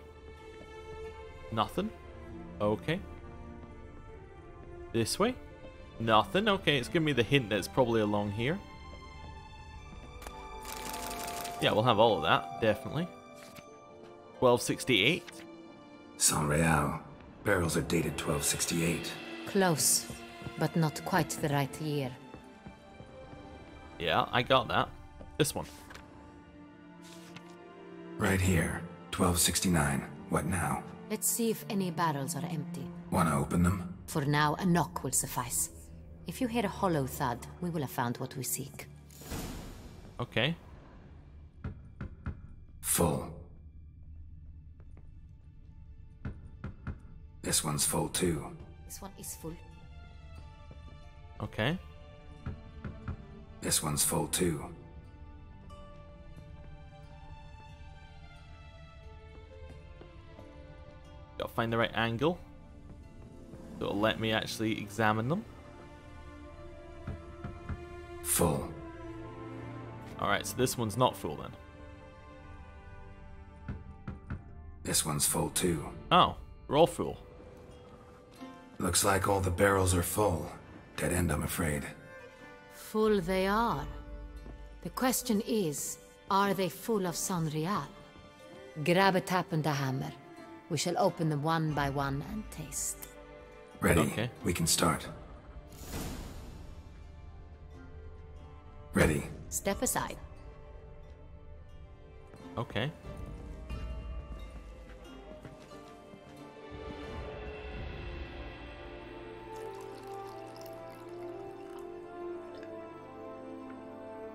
Nothing. Okay. This way? Nothing. Okay, it's giving me the hint that it's probably along here. Yeah, we'll have all of that, definitely. 1268. Sanreal. Barrels are dated 1268. Close, but not quite the right year. Yeah, I got that. This one. Right here, 1269. What now? Let's see if any barrels are empty. Wanna open them? For now, a knock will suffice. If you hear a hollow thud, we will have found what we seek. Okay. Full. This one's full too. This one is full. Okay. This one's full too. Gotta find the right angle. So it'll let me actually examine them. Full. Alright, so this one's not full then. This one's full too. Oh, we're all full. Looks like all the barrels are full. Dead end, I'm afraid. Full they are. The question is, are they full of Sanreal? Grab a tap and a hammer. We shall open them one by one and taste. Ready. Okay. We can start. Ready. Step aside. Okay.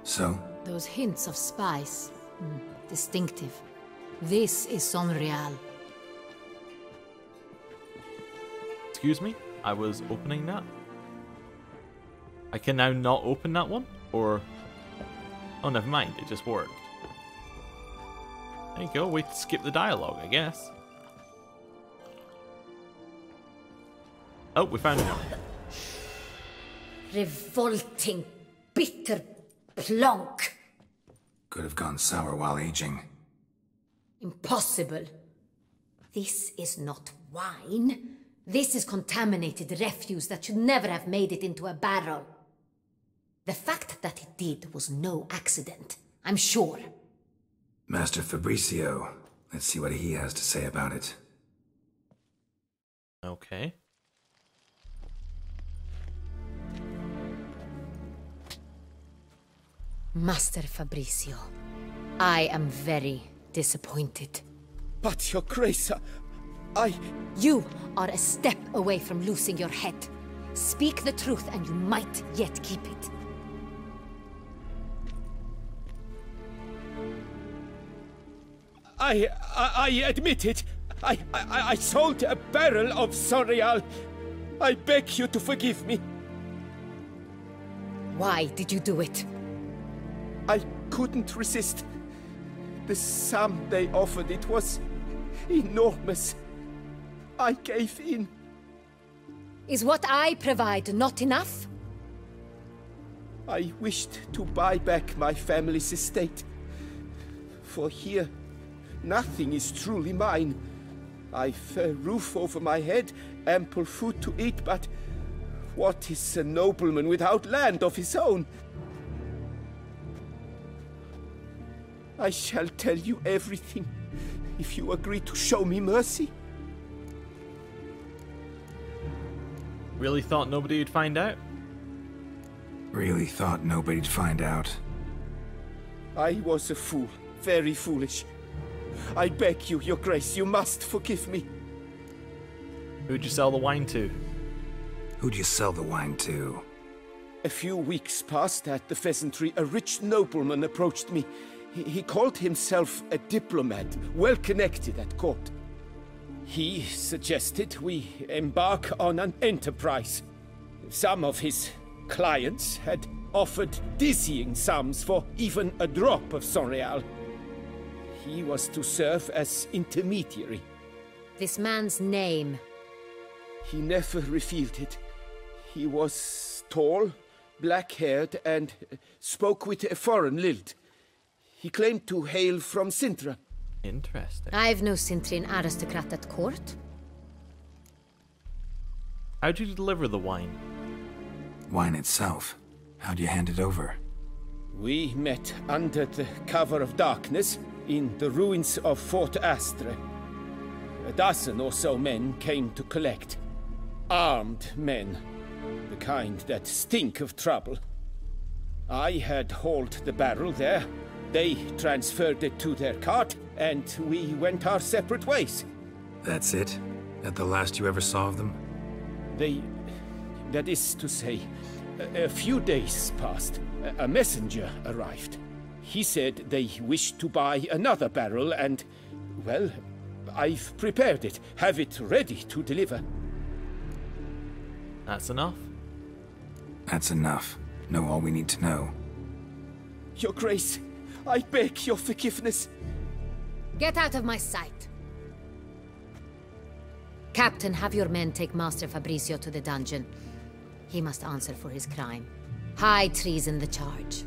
So? Those hints of spice. Distinctive. This is Sanreal. Excuse me? I was opening that? I can now not open that one? Or... Oh, never mind. It just worked. There you go. We skip the dialogue, I guess. Oh, we found it. Revolting, bitter plonk. Could have gone sour while aging. Impossible. This is not wine. This is contaminated refuse that should never have made it into a barrel. The fact that it did was no accident, I'm sure. Master Fabricio. Let's see what he has to say about it. Okay. Master Fabricio, I am very disappointed. But, Your Grace, You are a step away from losing your head. Speak the truth and you might yet keep it. I admit it. I sold a barrel of Sanreal. I beg you to forgive me. Why did you do it? I couldn't resist. The sum they offered, it was enormous. I gave in. Is what I provide not enough? I wished to buy back my family's estate. For here, nothing is truly mine. I've a roof over my head, ample food to eat, but what is a nobleman without land of his own? I shall tell you everything, if you agree to show me mercy. Really thought nobody would find out? Really thought nobody'd find out. I was a fool, very foolish. I beg you, your grace, you must forgive me. Who'd you sell the wine to? Who'd you sell the wine to? A few weeks past at the pheasantry, a rich nobleman approached me. He called himself a diplomat, well connected at court. He suggested we embark on an enterprise. Some of his clients had offered dizzying sums for even a drop of Sonreal. He was to serve as intermediary. This man's name? He never revealed it. He was tall, black-haired, and spoke with a foreign lilt. He claimed to hail from Sintra. Interesting. I've no Sintrian aristocrat at court. How'd you deliver the wine? Wine itself. How'd you hand it over? We met under the cover of darkness in the ruins of Fort Astre. A dozen or so men came to collect. Armed men. The kind that stink of trouble. I had hauled the barrel there. They transferred it to their cart, and we went our separate ways. That's it? That the last you ever saw of them? That is to say, a few days passed. A messenger arrived. He said they wished to buy another barrel and, well, I've prepared it. Have it ready to deliver. That's enough? That's enough. Know all we need to know. Your Grace, I beg your forgiveness. Get out of my sight. Captain, have your men take Master Fabrizio to the dungeon. He must answer for his crime. High treason the charge.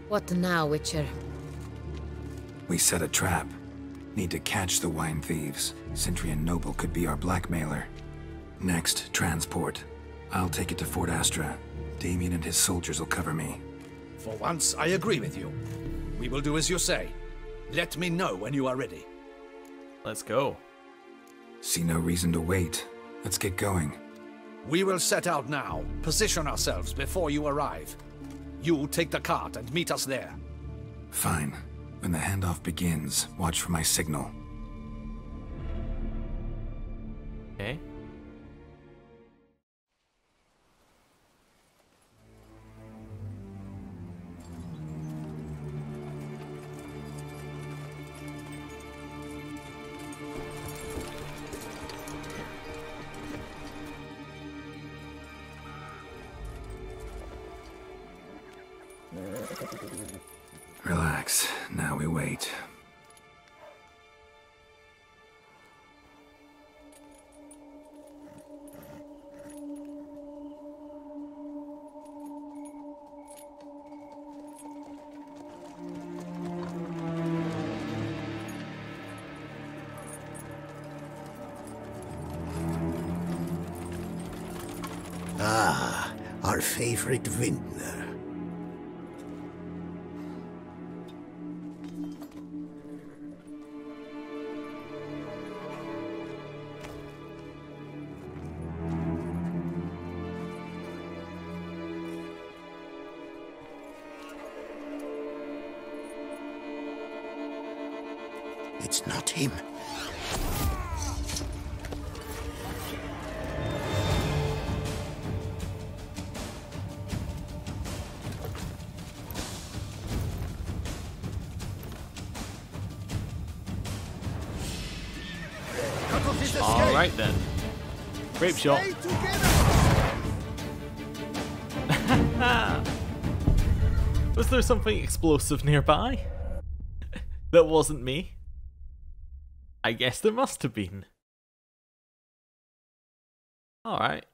What now, Witcher? We set a trap. Need to catch the wine thieves. Sintrian Noble could be our blackmailer. Next, transport. I'll take it to Fort Astra. Damien and his soldiers will cover me. For once, I agree with you. We will do as you say. Let me know when you are ready. Let's go. See no reason to wait. Let's get going. We will set out now. Position ourselves before you arrive. You'll take the cart and meet us there. Fine. When the handoff begins, watch for my signal. Okay. Relax. Now we wait. Ah, our favorite vintner. It's not him. All right then. Grape shot. Was there something explosive nearby? That wasn't me. I guess there must have been. Alright.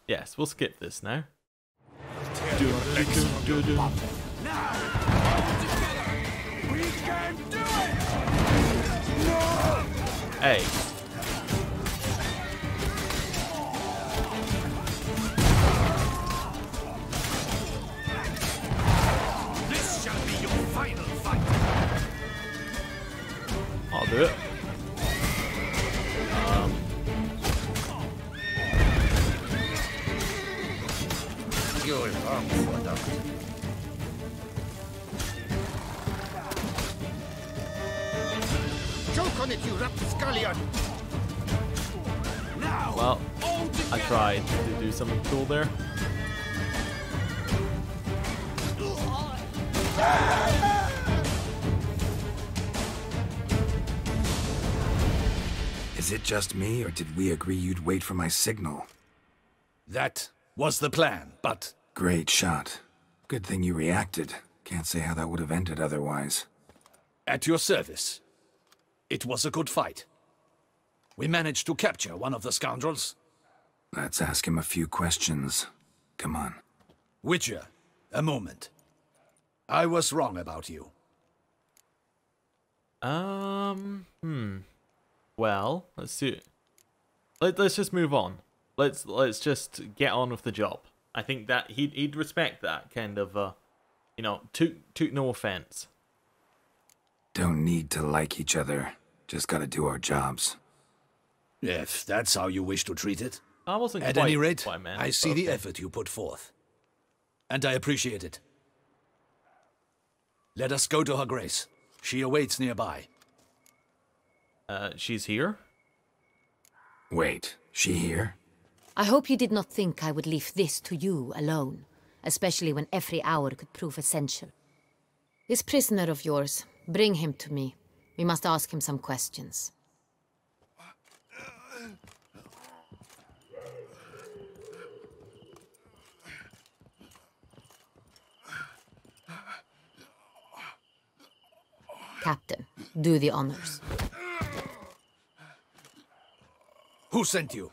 Yes, we'll skip this now. Hey. This shall be your final fight. I'll do it. You're wrong for that. Choke on it, you rapscallion! Well, I tried to do something cool there. Is it just me, or did we agree you'd wait for my signal? That was the plan, but... Great shot. Good thing you reacted. Can't say how that would have ended otherwise. At your service. It was a good fight. We managed to capture one of the scoundrels. Let's ask him a few questions. Come on. Witcher, a moment. I was wrong about you. Well, let's see. Let's just move on. Let's just get on with the job. I think that he'd respect that kind of, you know, took no offense. Don't need to like each other. Just gotta do our jobs. If that's how you wish to treat it. I wasn't At quite any rate, what I meant, I see the okay. effort you put forth. And I appreciate it. Let us go to her grace. She awaits nearby. She's here? Wait, she here? I hope you did not think I would leave this to you alone, especially when every hour could prove essential. This prisoner of yours, bring him to me. We must ask him some questions. Captain, do the honors. Who sent you?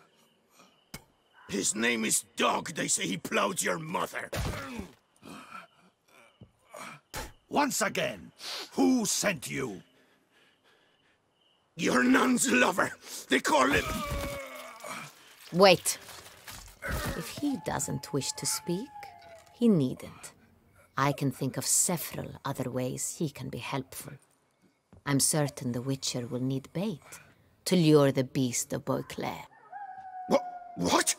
His name is Dog. They say he plowed your mother. Once again, who sent you? Your nun's lover. They call him... Wait. If he doesn't wish to speak, he needn't. I can think of several other ways he can be helpful. I'm certain the Witcher will need bait to lure the beast of Bootblack. What?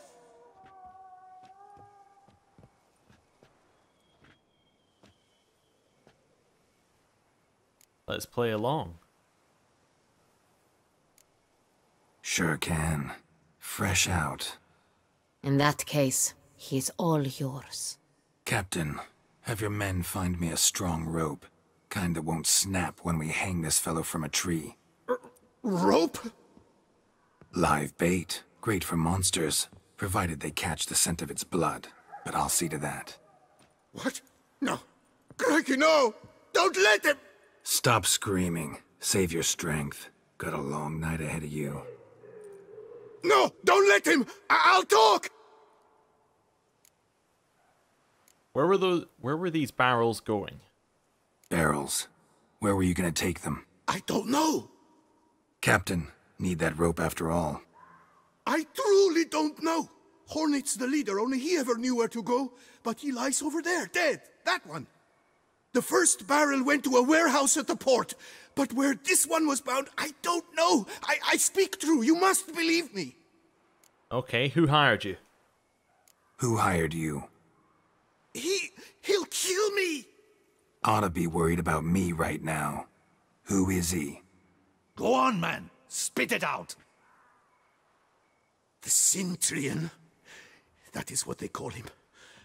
Let's play along. Sure can. Fresh out. In that case, he is all yours. Captain, have your men find me a strong rope. Kind that won't snap when we hang this fellow from a tree. Rope? Live bait. Great for monsters, provided they catch the scent of its blood. But I'll see to that. What? No. Crikey, no! Don't let him! Stop screaming. Save your strength. Got a long night ahead of you. No! Don't let him! I'll talk! Where were these barrels going? Barrels. Where were you gonna take them? I don't know. Captain, need that rope after all. I truly don't know. Hornet's the leader, only he ever knew where to go. But he lies over there, dead. That one. The first barrel went to a warehouse at the port. But where this one was bound, I don't know. I speak true. You must believe me. Okay, who hired you? Who hired you? He'll kill me. Oughta be worried about me right now. Who is he? Go on, man. Spit it out. The Centurion. That is what they call him.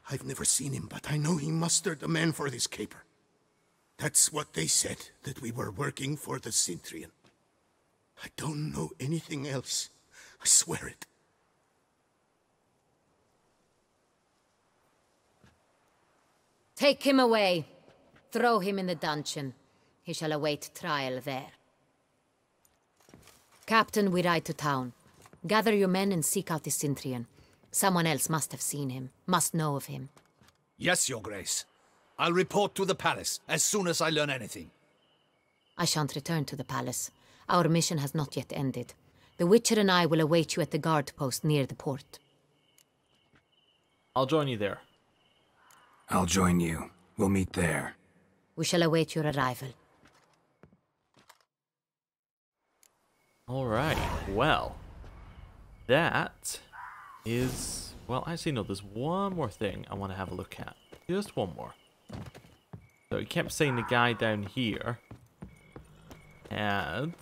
I've never seen him, but I know he mustered the men for this caper. That's what they said, that we were working for the Centurion. I don't know anything else. I swear it. Take him away. Throw him in the dungeon. He shall await trial there. Captain, we ride to town. Gather your men and seek out the Cintrian. Someone else must have seen him, must know of him. Yes, Your Grace. I'll report to the palace as soon as I learn anything. I shan't return to the palace. Our mission has not yet ended. The Witcher and I will await you at the guard post near the port. I'll join you there. I'll join you. We'll meet there. We shall await your arrival. Alright, well, that is... Well, actually, no, there's one more thing I want to have a look at. Just one more. So it kept saying the guy down here had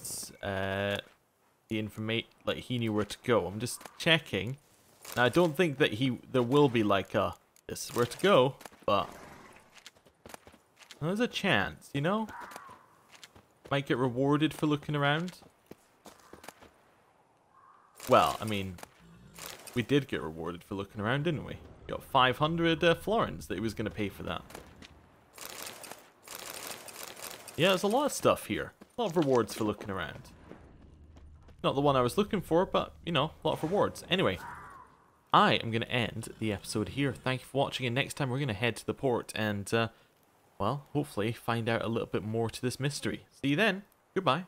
the information, like he knew where to go. I'm just checking. Now, I don't think that there will be like a, this is where to go, but there's a chance, you know? Might get rewarded for looking around. Well, I mean, we did get rewarded for looking around, didn't we? Got 500 florins that he was going to pay for that. Yeah, there's a lot of stuff here. A lot of rewards for looking around. Not the one I was looking for, but, you know, a lot of rewards. Anyway, I am going to end the episode here. Thank you for watching, and next time we're going to head to the port and, well, hopefully find out a little bit more to this mystery. See you then. Goodbye.